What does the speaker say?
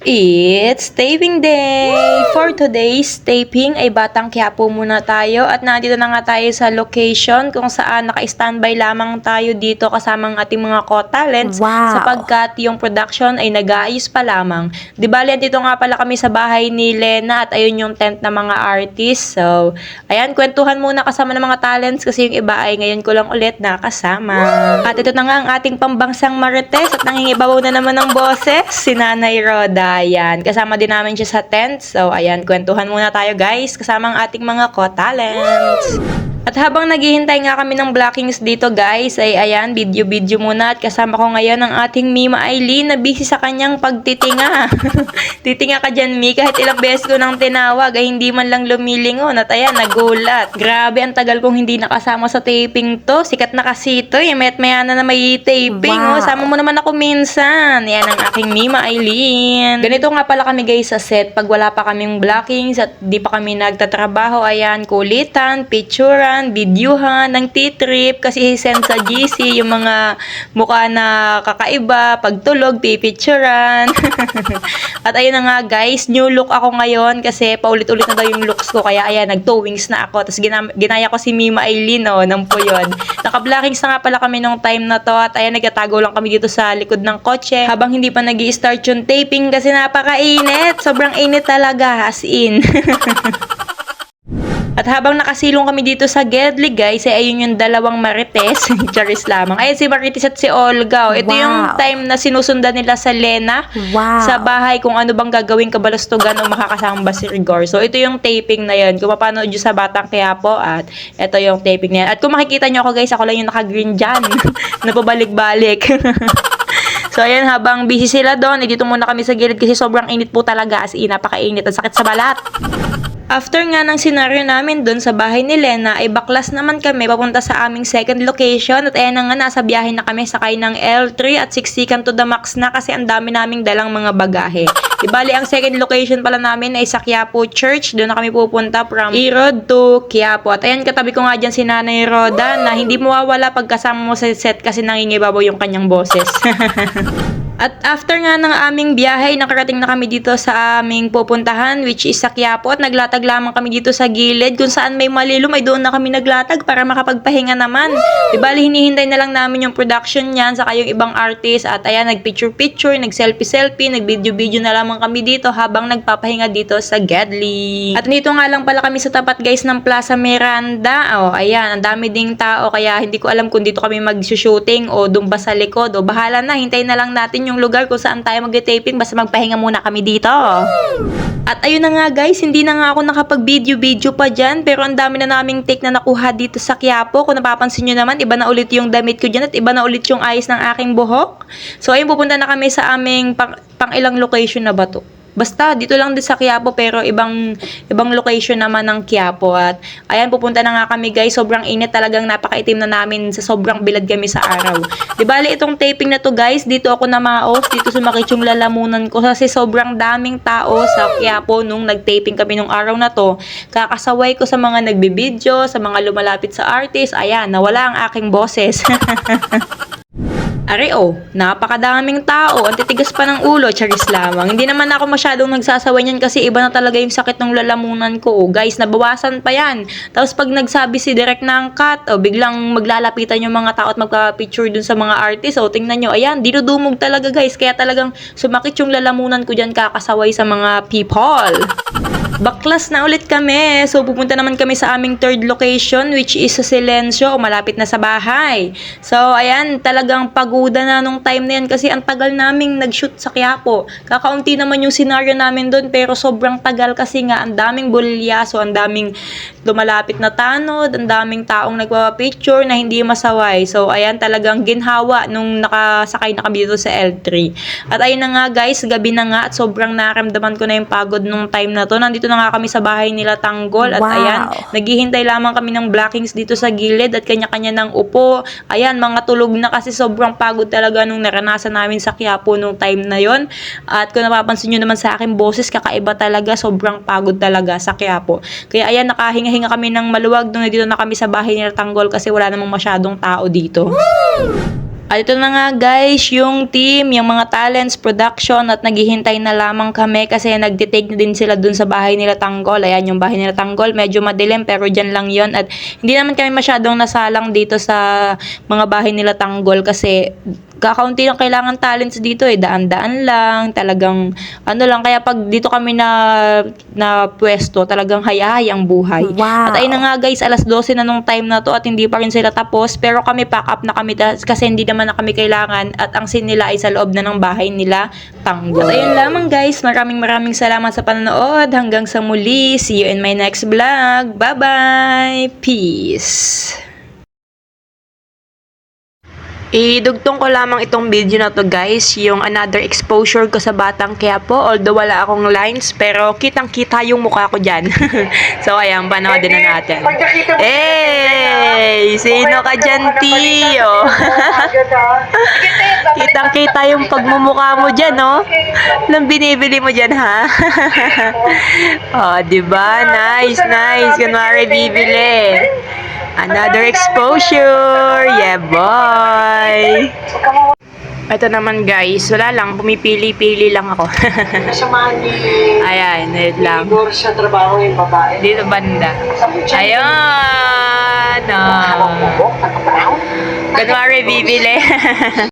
It's taping day! For today's taping ay Batang Quiapo muna tayo at nandito na nga tayo sa location kung saan naka-standby lamang tayo dito kasama ang ating mga co-talents sapagkat yung production ay nag-aayos pa lamang. Di bali, dito nga pala kami sa bahay ni Lena at ayun yung tent ng mga artists. So, ayan, kwentuhan muna kasama ng mga talents kasi yung iba ay ngayon ko lang ulit nakasama. At ito na nga ang ating pambansang marites at nangingibabaw na naman ng boses, si Nanay Roda. Ayan, kasama din namin siya sa tent. So, ayan, kwentuhan muna tayo guys, kasama ang ating mga co-talents. At habang naghihintay nga kami ng blockings dito guys, ay ayan, video muna at kasama ko ngayon ang ating Mima Eileen na busy sa kanyang pagtitinga. Titinga ka dyan, Mi, kahit ilang beses ko nang tinawag ay hindi man lang lumilingon at ayan, nagulat. Grabe, ang tagal kong hindi nakasama sa taping to. Sikat na kasi ito, maya na may taping. Oh, sama mo naman ako minsan. Yan ang aking Mima Eileen. Ganito nga pala kami guys sa set pag wala pa kaming blockings at di pa kami nagtatrabaho. Ayan, kulitan, picturean, videohan ng T-trip kasi send sa GC yung mga mukha na kakaiba, pagtulog, pipicturean. At ayun na nga guys, new look ako ngayon kasi paulit-ulit na daw yung looks ko kaya ayan, nag-toe wings na ako. Tapos ginaya ko si Mima Eileen ng puyod. Naka-blockings na nga pala kami nung time na to at ayan, nagtatago lang kami dito sa likod ng kotse habang hindi pa nag-i-start yung taping kasi napakainit. Sobrang init talaga, as in. At habang nakasilong kami dito sa Gedli guys, ay ayun yung dalawang marites. Charis lamang. Ayun si Marites at si Olga. Ito yung time na sinusundan nila sa Lena sa bahay kung ano bang gagawin kabalastugan o makakasama ba si Rigor. So ito yung taping na yun. Kung mapanood nyo sa Batang Quiapo at ito yung taping na yan. At kung makikita nyo ako guys, ako lang yung naka-green dyan. Napabalik-balik. So ayan, habang busy sila doon, dito muna kami sa gilid kasi sobrang init po talaga, as in, napakainit at sakit sa balat. After nga ng senaryo namin doon sa bahay ni Lena, ay baklas naman kami papunta sa aming second location at ayan na nga, nasa biyahe na kami sakay ng L3 at siksikan to the max na kasi ang dami naming dalang mga bagahe. Ibali, ang second location pala namin ay sa Quiapo Church. Doon na kami pupunta from Erod to Quiapo. At ayan, katabi ko nga dyan si Nanay Roda na hindi mawawala pagkasama mo sa set kasi nangingibabaw yung kanyang boses. At after nga ng aming biyahe, nakarating na kami dito sa aming pupuntahan which is sa Quiapo at naglatag lamang kami dito sa gilid kung saan may malilom ay doon na kami naglatag para makapagpahinga naman. Ibali, hinihintay na lang namin yung production niyan saka yung ibang artist at ayan, nagpicture-picture, nag-selfie-selfie, nag-video-video na lamang kami dito habang nagpapahinga dito sa Gedli. At dito nga lang pala kami sa tapat guys ng Plaza Miranda. Oh, ayan, ang dami ding tao kaya hindi ko alam kung dito kami mag-shooting o doon ba sa likod o bahala na, hintayin na lang natin yung lugar kung saan tayo mag-taping basta magpahinga muna kami dito. At ayun na nga guys, hindi na nga ako nakapag-video pa dyan pero ang dami na naming take na nakuha dito sa Quiapo. Kung napapansin nyo naman, iba na ulit yung damit ko dyan at iba na ulit yung ayos ng aking buhok. So ayun, pupunta na kami sa aming pang ilang location na ba to? Basta dito lang din sa Quiapo pero ibang location naman ng Quiapo. At ayan, pupunta na nga kami guys. Sobrang init, talagang napakaitim na namin sa sobrang bilad kami sa araw. Di bali, itong taping na to guys, dito ako namaos, dito sumakit yung lalamunan ko kasi sobrang daming tao sa Quiapo nung nag-taping kami nung araw na to. Kakasaway ko sa mga nagbibideo, sa mga lumalapit sa artist. Ayan, nawala ang aking boses. Are napakadaming tao. Ang titigas pa ng ulo, charis lamang. Hindi naman ako masyadong nagsasaway niyan kasi iba na talaga yung sakit ng lalamunan ko. Guys, nabawasan pa yan. Tapos pag nagsabi si Direk ng cut, biglang maglalapitan yung mga tao at magpa-picture dun sa mga artist. Tingnan nyo, ayan, dinudumog talaga guys. Kaya talagang sumakit yung lalamunan ko dyan kakasaway sa mga people. Baklas na ulit kami. So, pupunta naman kami sa aming third location which is sa Silencio, malapit na sa bahay. So, ayan, talagang paguda na nung time na yan kasi ang tagal naming nag-shoot sa Quiapo. Kakaunti naman yung senaryo namin doon pero sobrang tagal kasi nga ang daming bulilyaso, ang daming lumalapit na tanod, ang daming taong nagpapapicture na hindi masaway. So, ayan, talagang ginhawa nung nakasakay na kami dito sa L3. At ayun na nga guys, gabi na nga at sobrang naramdaman ko na yung pagod nung time na to. Nandito na nga kami sa bahay nila Tanggol at ayan, naghihintay lamang kami ng blockings dito sa gilid at kanya-kanya ng upo. Ayan, mga tulog na kasi sobrang pagod talaga nung naranasan namin sa Quiapo nung time na yon. At kung napapansin nyo naman sa aking boses, kakaiba talaga, sobrang pagod talaga sa Quiapo. Kaya ayan, nakahinga-hinga kami ng maluwag nung dito na kami sa bahay nila Tanggol kasi wala namang masyadong tao dito. At ito na nga guys, yung team, yung mga talents, production at naghihintay na lamang kami kasi nagtitake na din sila dun sa bahay nila Tanggol. Ayan yung bahay nila Tanggol, medyo madilim pero dyan lang yon. At hindi naman kami masyadong nasalang dito sa mga bahay nila Tanggol kasi kakaunti lang kailangan talents dito daan-daan lang, talagang ano lang, kaya pag dito kami na pwesto, talagang hayahay ang buhay. Wow. At ayun na nga guys, alas 12 na nung time na to at hindi pa rin sila tapos, pero kami pack up na kami kasi hindi naman na kami kailangan at ang scene nila ay sa loob na ng bahay nila Tanggol. At ayun lamang guys, maraming salamat sa panonood, hanggang sa muli, see you in my next vlog, bye bye, peace. Idugtong ko lamang itong video na to guys, yung another exposure ko sa Batang Quiapo, although wala akong lines, pero kitang-kita yung mukha ko dyan. So ayan, panoodin na natin. Hey! Sino ka dyan, Tio? Kitang-kita yung pagmumukha mo dyan, no? Anong binibili mo dyan, ha? Oh, diba? Nice. Kunwari bibili. Another exposure! Yeah, boy! Ito naman guys, wala lang, pumipili-pili lang ako. Kasamahan ni Ayan, wait lang. Igor sa trabaho yung babae. Dito banda. Ayun! Oh. Kunwari bibili.